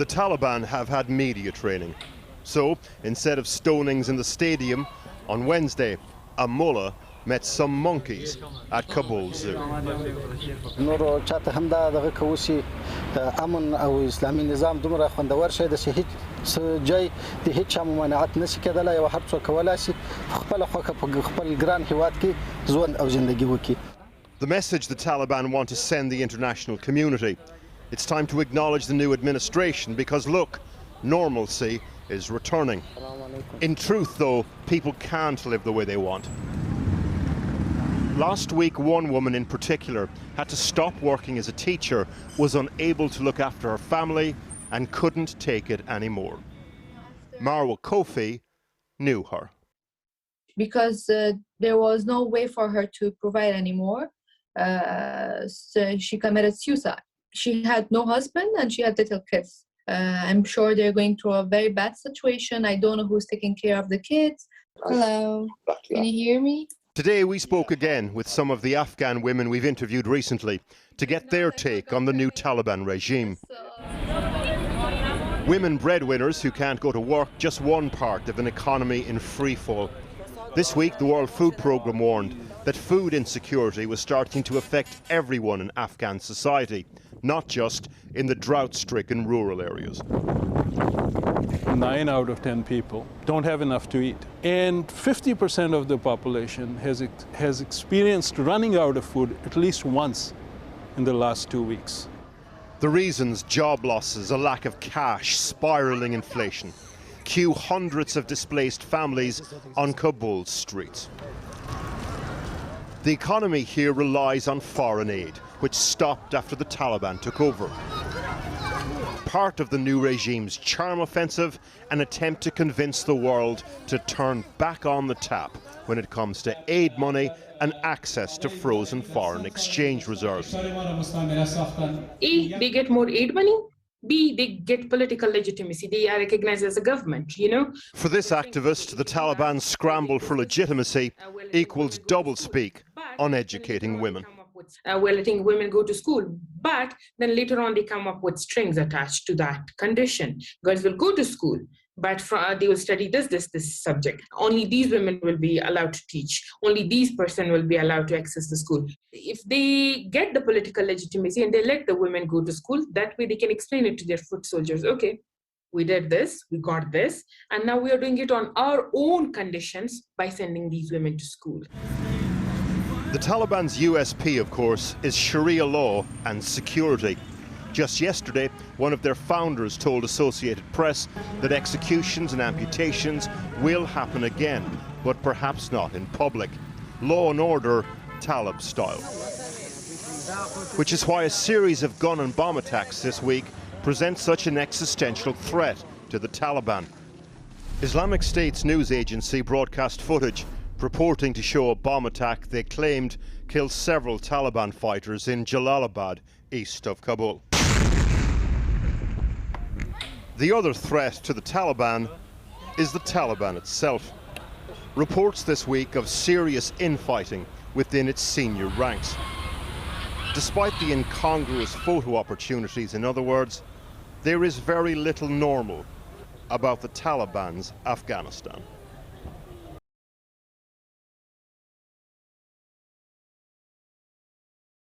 The Taliban have had media training. So, instead of stonings in the stadium, on Wednesday, a mullah met some monkeys at Kabul Zoo. The message the Taliban want to send the international community: it's time to acknowledge the new administration because, look, normalcy is returning. In truth, though, people can't live the way they want. Last week, one woman in particular had to stop working as a teacher, was unable to look after her family, and couldn't take it anymore. Marwa Kofi knew her. Because there was no way for her to provide anymore, so she committed suicide. She had no husband and she had little kids. I'm sure they're going through a very bad situation. I don't know who's taking care of the kids. Hello, can you hear me? Today we spoke again with some of the Afghan women we've interviewed recently to get their take on the new Taliban regime. Women breadwinners who can't go to work, just one part of an economy in freefall. This week the World Food Programme warned that food insecurity was starting to affect everyone in Afghan society, not just in the drought-stricken rural areas. 9 out of 10 people don't have enough to eat. And 50% of the population has experienced running out of food at least once in the last 2 weeks. The reasons: job losses, a lack of cash, spiralling inflation. Queue hundreds of displaced families on Kabul's streets. The economy here relies on foreign aid, which stopped after the Taliban took over. Part of the new regime's charm offensive, an attempt to convince the world to turn back on the tap when it comes to aid money and access to frozen foreign exchange reserves. A, they get more aid money. B, they get political legitimacy. They are recognized as a government, you know. For this activist, the Taliban's scramble for legitimacy equals doublespeak on educating women. We're letting women go to school, but then later on they come up with strings attached to that condition. Girls will go to school, but they will study this subject. Only these women will be allowed to teach. Only these person will be allowed to access the school. If they get the political legitimacy and they let the women go to school, that way they can explain it to their foot soldiers. Okay, we did this, we got this, and now we are doing it on our own conditions by sending these women to school. The Taliban's USP, of course, is Sharia law and security. Just yesterday, one of their founders told Associated Press that executions and amputations will happen again, but perhaps not in public. Law and order, Talib style. Which is why a series of gun and bomb attacks this week presents such an existential threat to the Taliban. Islamic State's news agency broadcast footage purporting to show a bomb attack they claimed killed several Taliban fighters in Jalalabad, east of Kabul. The other threat to the Taliban is the Taliban itself. Reports this week of serious infighting within its senior ranks. Despite the incongruous photo opportunities, in other words, there is very little normal about the Taliban's Afghanistan.